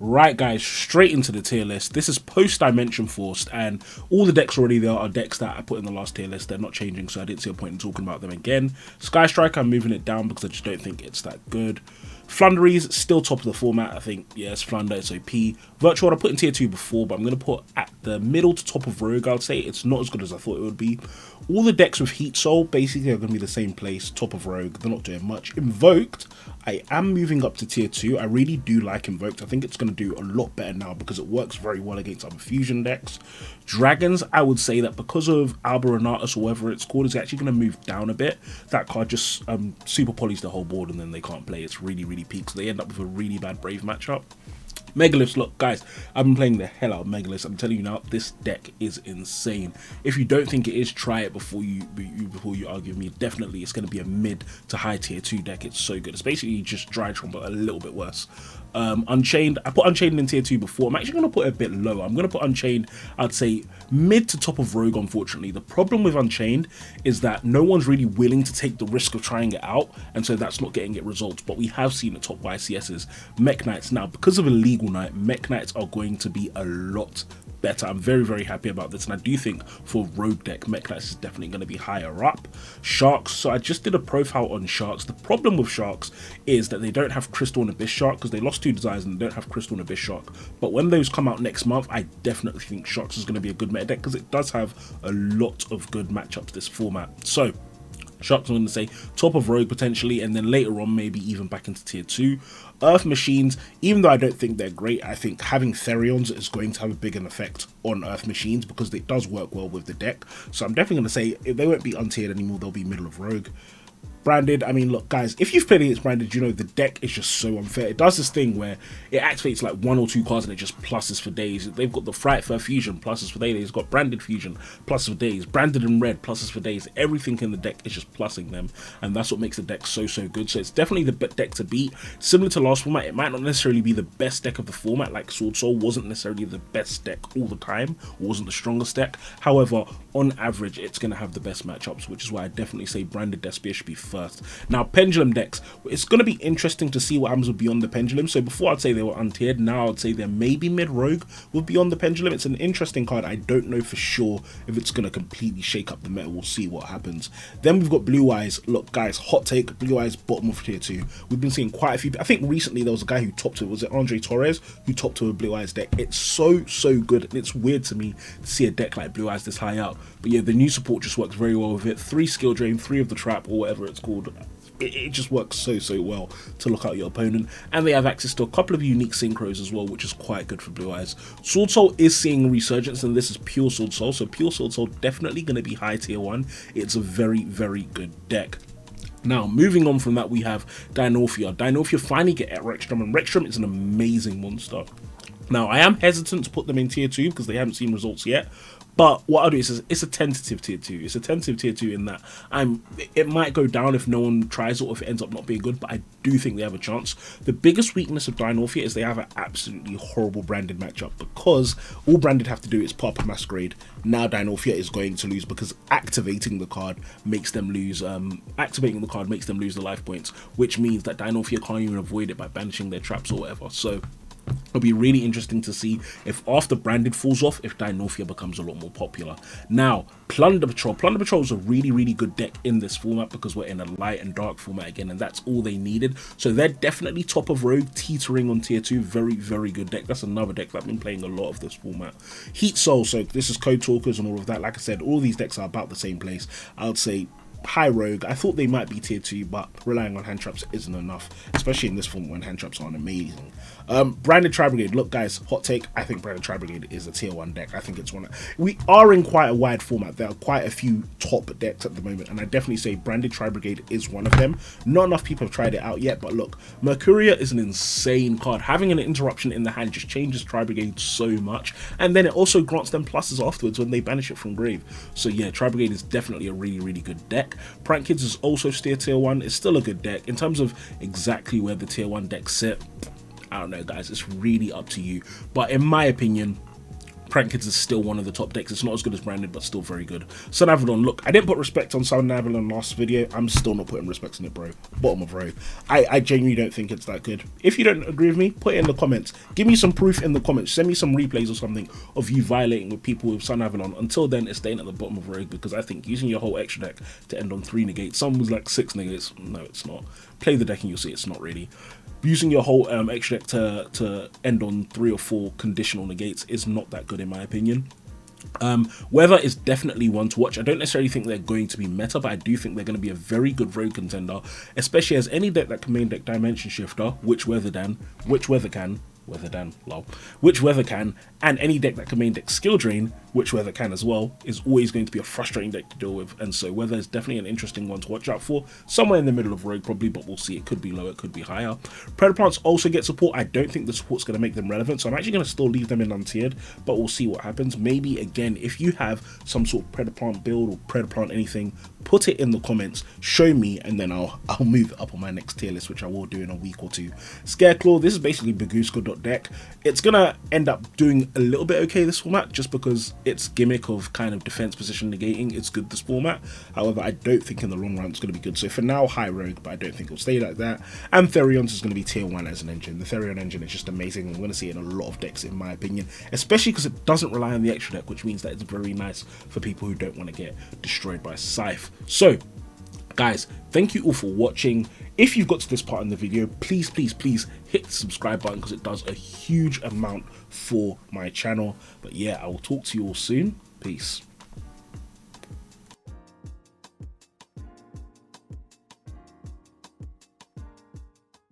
Right, guys, straight into the tier list. This is post Dimension Forced, and all the decks already there are decks that I put in the last tier list. They're not changing, so I didn't see a point in talking about them again. Sky Striker, I'm moving it down because I just don't think it's that good. Flunderies, still top of the format. I think, yes, Flunder, it's OP. Virtual, I put in tier 2 before, but I'm going to put at the middle to top of Rogue, I'd say. It's not as good as I thought it would be. All the decks with Heat Soul basically are going to be the same place, top of Rogue. They're not doing much. Invoked, I am moving up to tier 2. I really do like Invoked. I think it's going to do a lot better now because it works very well against other fusion decks. Dragons, I would say that because of Alberanatus or whatever it's called, is actually going to move down a bit. That card just super polys the whole board and then they can't play. It's really, really peak. So they end up with a really bad Brave matchup. Megaliths, look guys, I've been playing the hell out of Megaliths. I'm telling you now, this deck is insane. If you don't think it is, try it before you argue with me. Definitely it's going to be a mid to high tier 2 deck. It's so good. It's basically just Drytron but a little bit worse. Unchained, I put Unchained in tier 2 before. I'm actually going to put it a bit lower. I'm going to put Unchained, I'd say mid to top of Rogue. Unfortunately, the problem with Unchained is that no one's really willing to take the risk of trying it out, and so that's not getting it results. But we have seen the top YCSs, Mech Knights. Now because of a legal night, Mech Knights are going to be a lot better. I'm very, very happy about this, and I do think for Rogue deck, Mech Knights is definitely going to be higher up. Sharks, so I just did a profile on Sharks. The problem with Sharks is that they don't have Crystal and Abyss Shark because they lost 2 designs and they don't have Crystal and Abyss Shark. But when those come out next month, I definitely think Sharks is going to be a good meta deck because it does have a lot of good matchups this format. So Sharks, I'm going to say top of Rogue potentially, and then later on maybe even back into tier 2. Earth Machines, even though I don't think they're great, I think having Therions is going to have a big an effect on Earth Machines because it does work well with the deck. So I'm definitely going to say if they won't be untiered anymore, they'll be middle of Rogue. Branded, I mean, look guys, if you've played against Branded, you know the deck is just so unfair. It does this thing where it activates like 1 or 2 cards and it just pluses for days. They've got the Fright Fur Fusion, pluses for days. It's got Branded Fusion, pluses for days. Branded and Red, pluses for days. Everything in the deck is just plussing them, and that's what makes the deck so good. So it's definitely the deck to beat. Similar to last format, it might not necessarily be the best deck of the format, like Sword Soul wasn't necessarily the best deck all the time, or wasn't the strongest deck. However, on average, it's going to have the best matchups, which is why I definitely say Branded Despia should be first. Now, Pendulum decks, it's going to be interesting to see what happens with Beyond the Pendulum. So before I'd say they were untiered, now I'd say they're maybe mid-rogue with Beyond the Pendulum. It's an interesting card. I don't know for sure if it's going to completely shake up the meta. We'll see what happens. Then we've got Blue Eyes. Look, guys, hot take, Blue Eyes bottom of tier 2. We've been seeing quite a few. I think recently there was a guy who topped it. Was it Andre Torres who topped it with Blue Eyes deck? It's so good. And it's weird to me to see a deck like Blue Eyes this high up. But yeah, the new support just works very well with it. 3 skill drain, 3 of the trap, or whatever it's called. It just works so well to look out your opponent, and they have access to a couple of unique synchros as well, which is quite good for Blue Eyes. Sword Soul is seeing a resurgence, and this is pure Sword Soul, so pure Sword Soul definitely going to be high tier 1. It's a very good deck. Now, moving on from that, we have Dynorphia. Dynorphia finally get at Rexstrom, and Rexstrom is an amazing monster. Now, I am hesitant to put them in tier 2 because they haven't seen results yet. But what I'll do is it's a tentative tier 2. It's a tentative tier 2 in that it might go down if no one tries it or if it ends up not being good, but I do think they have a chance. The biggest weakness of Dynorphia is they have an absolutely horrible Branded matchup because all Branded have to do is pop a Masquerade. Now Dynorphia is going to lose because activating the card makes them lose. Activating the card makes them lose the life points, which means that Dynorphia can't even avoid it by banishing their traps or whatever. So it'll be really interesting to see if after Branded falls off, if Dynorphia becomes a lot more popular. Now, Plunder Patrol. Plunder Patrol is a really good deck in this format because we're in a light and dark format again, and that's all they needed. So they're definitely top of Rogue, teetering on tier 2. Very good deck. That's another deck that I've been playing a lot of this format. Heat Soul, so this is Code Talkers and all of that. Like I said, all these decks are about the same place. I would say high Rogue. I thought they might be tier 2, but relying on hand traps isn't enough, especially in this form when hand traps aren't amazing. Branded Tri Brigade. Look guys, hot take, I think Branded Tri Brigade is a tier 1 deck. I think it's one. We are in quite a wide format. There are quite a few top decks at the moment, and I definitely say Branded Tri Brigade is one of them. Not enough people have tried it out yet, but look, Mercuria is an insane card. Having an interruption in the hand just changes Tri Brigade so much, and then it also grants them pluses afterwards when they banish it from grave. So yeah, Tri Brigade is definitely a really good deck. Prank Kids is also tier 1. It's still a good deck. In terms of exactly where the tier 1 decks sit, I don't know guys, it's really up to you. But in my opinion, Prank Kids is still one of the top decks. It's not as good as Branded, but still very good. Sun Avalon, look, I didn't put respect on Sun Avalon last video. I'm still not putting respect on it, bro. Bottom of row. I genuinely don't think it's that good. If you don't agree with me, put it in the comments. Give me some proof in the comments. Send me some replays or something of you violating with people with Sun Avalon. Until then, it's staying at the bottom of row, because I think using your whole extra deck to end on 3 negates, some was like 6 negates. No, it's not. Play the deck and you'll see it's not really. Using your whole extra deck to end on 3 or 4 conditional negates is not that good in my opinion. Weather is definitely one to watch. I don't necessarily think they're going to be meta, but I do think they're going to be a very good rogue contender, especially as any deck that can main deck Dimension Shifter, which Weather can, and any deck that can main deck Skill Drain, which Weather can as well, is always going to be a frustrating deck to deal with. And so Weather is definitely an interesting one to watch out for. Somewhere in the middle of Rogue probably, but we'll see. It could be lower, it could be higher. Predaplants also get support. I don't think the support's going to make them relevant, so I'm actually going to still leave them in untiered, but we'll see what happens. Maybe, again, if you have some sort of Predaplant build or Predaplant anything, put it in the comments, show me, and then I'll move it up on my next tier list, which I will do in a week or two. Scareclaw, this is basically Baguska.deck. It's going to end up doing a little bit okay this format, just because its gimmick of kind of defense position negating, it's good this format. However, I don't think in the long run it's going to be good. So for now, high rogue, but I don't think it'll stay like that. And Therion's is going to be tier 1 as an engine. The Therion engine is just amazing. I'm going to see it in a lot of decks in my opinion, especially because it doesn't rely on the extra deck, which means that it's very nice for people who don't want to get destroyed by Scythe. So guys, thank you all for watching. If you've got to this part in the video, please hit the subscribe button, because it does a huge amount for my channel. But yeah, I will talk to you all soon. Peace.